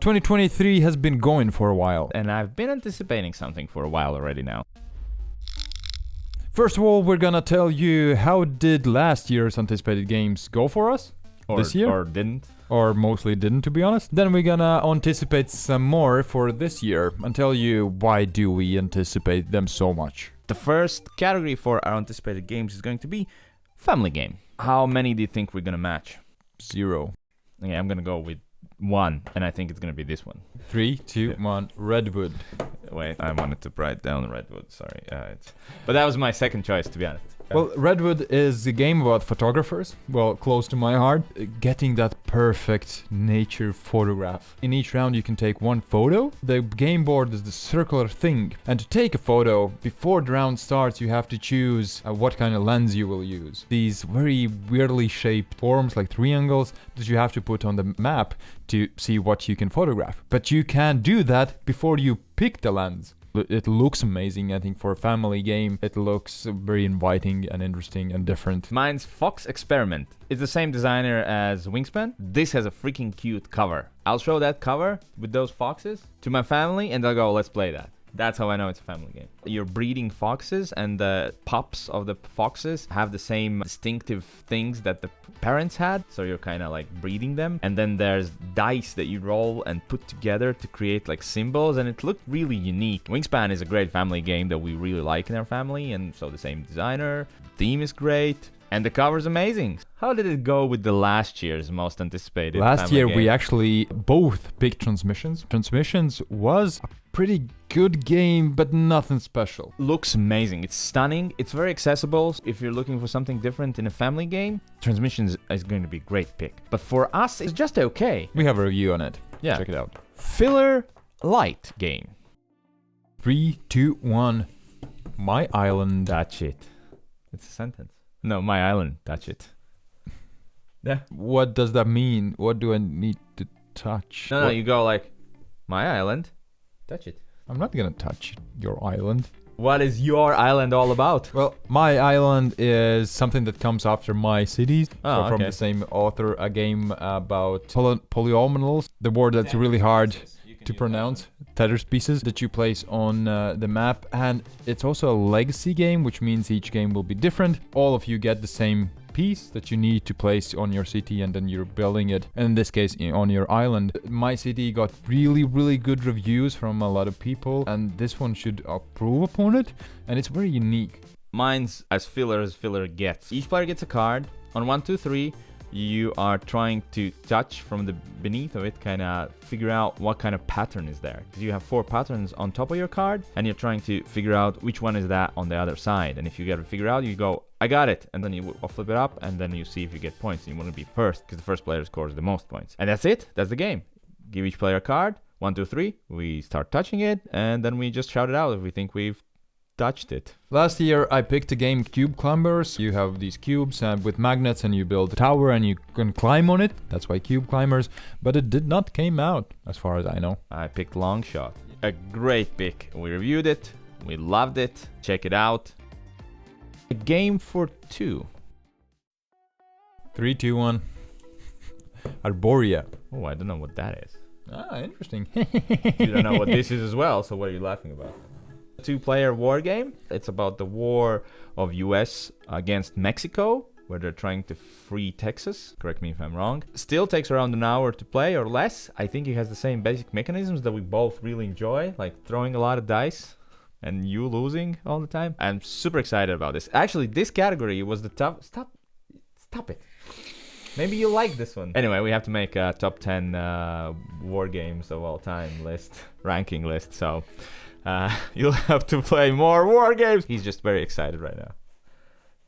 2023 has been going for a while. And I've been anticipating something for a while already now. First of all, we're gonna tell you how did last year's anticipated games go for us this year? Or didn't. Or mostly didn't, to be honest. Then we're gonna anticipate some more for this year and tell you why do we anticipate them so much. The first category for our anticipated games is going to be family game. How many do you think we're gonna match? 0. Okay, I'm gonna go with 1, and I think it's gonna be this one. 3, 2, 1, Redwood. Wait, I wanted to write down Redwood, sorry. But that was my second choice, to be honest. Well, Redwood is a game about photographers, well, close to my heart, getting that perfect nature photograph. In each round you can take one photo. The game board is the circular thing, and to take a photo, before the round starts you have to choose what kind of lens you will use. These very weirdly shaped forms like triangles that you have to put on the map to see what you can photograph. But you can't do that before you pick the lens. It looks amazing. I think for a family game, it looks very inviting and interesting and different. Mine's Fox Experiment. It's the same designer as Wingspan. This has a freaking cute cover. I'll show that cover with those foxes to my family and they'll go, let's play that. That's how I know it's a family game. You're breeding foxes and the pups of the foxes have the same distinctive things that the parents had. So you're kind of like breeding them. And then there's dice that you roll and put together to create like symbols. And it looked really unique. Wingspan is a great family game that we really like in our family. And so the same designer. The theme is great. And the cover's amazing. How did it go with the last year's most anticipated Last year game? we actually both picked Transmissions. Transmissions was a pretty good game, but nothing special. Looks amazing. It's stunning. It's very accessible. If you're looking for something different in a family game, Transmissions is going to be a great pick. But for us, it's just okay. We have a review on it. Yeah. Check it out. Filler light game. 3, 2, 1. My Island. Touch it. It's a sentence. No, my island. Touch it. Yeah. What does that mean? What do I need to touch? No, you go like, my island. Touch it. I'm not gonna touch your island. What is your island all about? Well, My Island is something that comes after My Cities. Oh, From the same author, a game about polyominoals, the word that's really hard to pronounce. Tether pieces that you place on the map, and it's also a legacy game, which means each game will be different. All of you get the same piece that you need to place on your city, and then you're building it, and in this case on your island. My City got really good reviews from a lot of people, and this one should approve upon it, and it's very unique. Mine's as filler gets. Each player gets a card. On 1, 2, 3, you are trying to touch from the beneath of it, kind of figure out what kind of pattern is there. Because you have 4 patterns on top of your card, and you're trying to figure out which one is that on the other side. And if you get to figure out, you go, I got it. And then you flip it up, and then you see if you get points. And you want to be first, because the first player scores the most points. And that's it. That's the game. Give each player a card. 1, 2, 3. We start touching it, and then we just shout it out if we think we've touched it. Last year I picked the game Cube Climbers. You have these cubes with magnets, and you build a tower and you can climb on it. That's why Cube Climbers. But it did not came out, as far as I know. I picked Long Shot. A great pick. We reviewed it. We loved it. Check it out. A game for 2. 3, 2, 1. Arborea. Oh, I don't know what that is. Ah, interesting. You don't know what this is as well, so what are you laughing about? 2-player war game. It's about the war of US against Mexico, where they're trying to free Texas. Correct me if I'm wrong. Still takes around an hour to play or less. I think it has the same basic mechanisms that we both really enjoy, like throwing a lot of dice and you losing all the time. I'm super excited about this. Actually, this category was the top. Stop it. Maybe you like this one. Anyway, we have to make a top 10 war games of all time list, ranking list. So you'll have to play more war games. He's just very excited right now.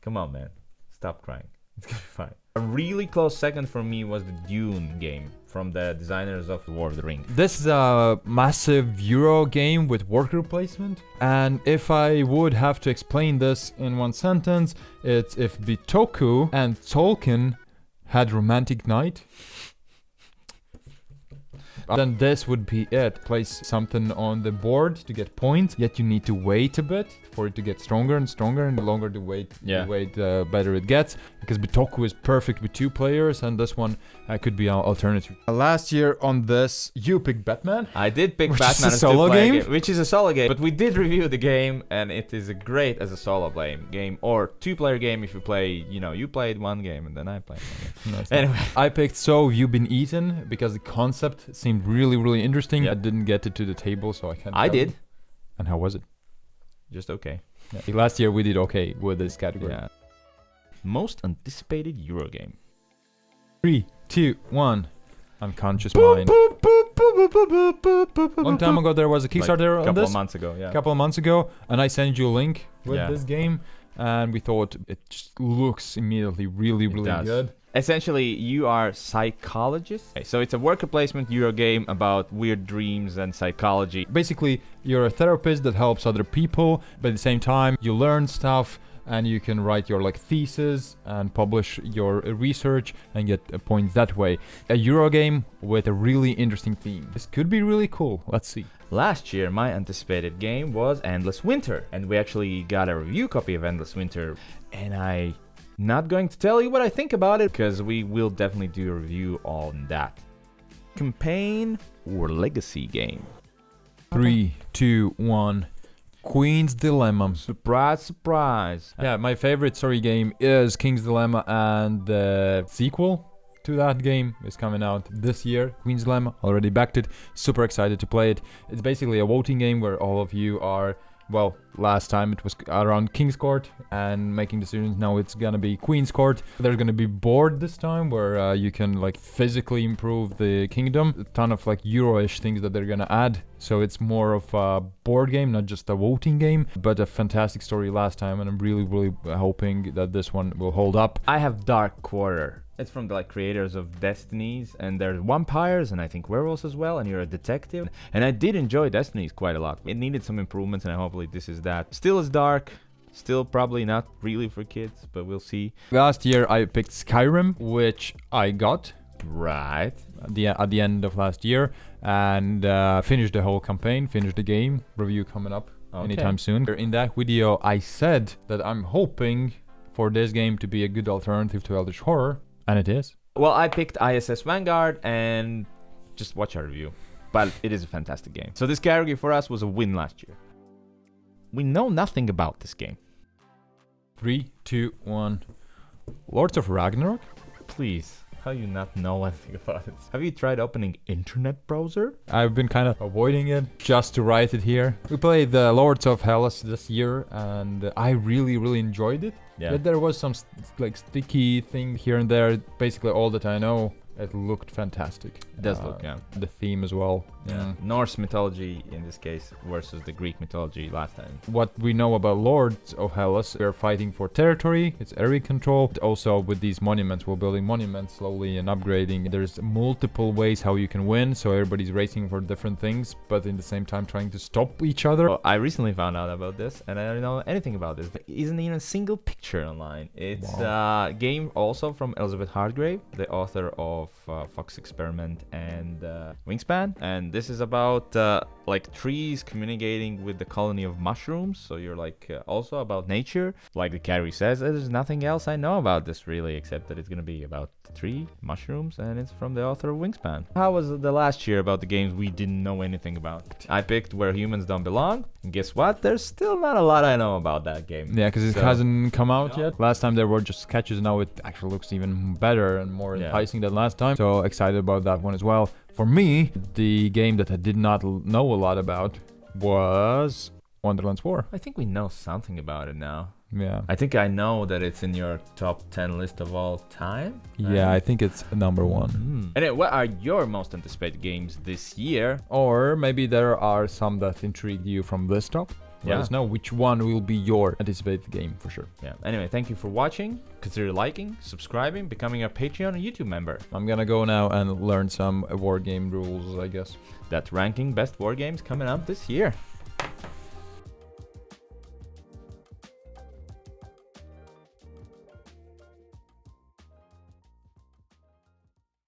Come on, man. Stop crying. It's gonna be fine. A really close second for me was the Dune game from the designers of War of the Ring. This is a massive Euro game with worker placement, and if I would have to explain this in one sentence, it's if Bitoku and Tolkien had romantic night. Then this would be it. Place something on the board to get points, yet you need to wait a bit for it to get stronger and stronger, and the longer the wait, the better it gets. Because Bitoku is perfect with 2 players, and this one could be our alternative. Last year on this, you picked Batman. I did pick Which Batman is a as solo game? which is a solo game. But we did review the game, and it is great as a solo game or 2-player game if you play. You played one game and then I played one game. Anyway, I picked So You've Been Eaten because the concept seemed really, really interesting. I didn't get it to the table, so I can't. I did. And how was it? Just okay. Yeah. Last year we did okay with this category. Yeah. Most anticipated Euro game. 3, 2, 1. Unconscious Mind. Long time ago there was a Kickstarter on this. Couple of months ago, yeah. Couple of months ago, and I sent you a link with this game, and we thought it just looks immediately really, really good. Essentially, you are psychologists. Okay, so it's a worker placement Euro game about weird dreams and psychology. Basically, you're a therapist that helps other people, but at the same time, you learn stuff, and you can write your thesis and publish your research and get points that way. A Euro game with a really interesting theme. This could be really cool. Let's see. Last year, my anticipated game was Endless Winter, and we actually got a review copy of Endless Winter, and I'm not going to tell you what I think about it because we will definitely do a review on that. Campaign or legacy game? 3, 2, 1. Queen's Dilemma. Surprise, surprise. Yeah, my favorite story game is King's Dilemma, and the sequel to that game is coming out this year. Queen's Dilemma, already backed it. Super excited to play it. It's basically a voting game where all of you are, well, last time it was around King's Court and making decisions. Now it's gonna be Queen's Court. There's gonna be board this time where you can physically improve the kingdom. A ton of Euro-ish things that they're gonna add. So it's more of a board game, not just a voting game, but a fantastic story last time, and I'm really, really hoping that this one will hold up. I have Dark Quarter. It's from the creators of Destinies, and there's vampires and I think werewolves as well, and you're a detective. And I did enjoy Destinies quite a lot. It needed some improvements, and hopefully this is that. Still is dark, still probably not really for kids, but we'll see. Last year I picked Skyrim, which I got. Right. At the end of last year, and finished the whole campaign, finished the game. Review coming up anytime soon. In that video, I said that I'm hoping for this game to be a good alternative to Eldritch Horror, and it is. Well, I picked ISS Vanguard, and just watch our review. But it is a fantastic game. So this category for us was a win last year. We know nothing about this game. 3, 2, 1. Lords of Ragnarok? Please. How do you not know anything about it? Have you tried opening internet browser? I've been kind of avoiding it just to write it here. We played the Lords of Hellas this year, and I really, really enjoyed it. Yeah. But there was some sticky thing here and there. Basically all that I know. It looked fantastic. It does look, yeah. The theme as well. Yeah. Norse mythology in this case versus the Greek mythology last time. What we know about Lords of Hellas, we're fighting for territory, it's area control. Also with these monuments, we're building monuments slowly and upgrading. There's multiple ways how you can win, so everybody's racing for different things, but in the same time trying to stop each other. Well, I recently found out about this, and I don't know anything about this. There isn't even a single picture online. It's a game also from Elizabeth Hargrave, the author of Fox Experiment and Wingspan, and this is about trees communicating with the colony of mushrooms. So you're also about nature. Like the category says, there's nothing else I know about this really, except that it's gonna be about tree mushrooms, and it's from the author of Wingspan. How was the last year about the games we didn't know anything about? I picked Where Humans Don't Belong, and guess what? There's still not a lot I know about that game. Yeah, because it hasn't come out yet. Last time there were just sketches, now it actually looks even better and more enticing than last time. So excited about that one as well. For me, the game that I did not know a lot about was Wonderland's War. I think we know something about it now. Yeah. I think I know that it's in your top 10 list of all time. Yeah, I think it's number 1. And what are your most anticipated games this year? Or maybe there are some that intrigued you from this top. Let us know which one will be your anticipated game for sure. Yeah. Anyway, thank you for watching. Consider liking, subscribing, becoming a Patreon and YouTube member. I'm gonna go now and learn some war game rules, I guess. That's ranking best war games coming up this year.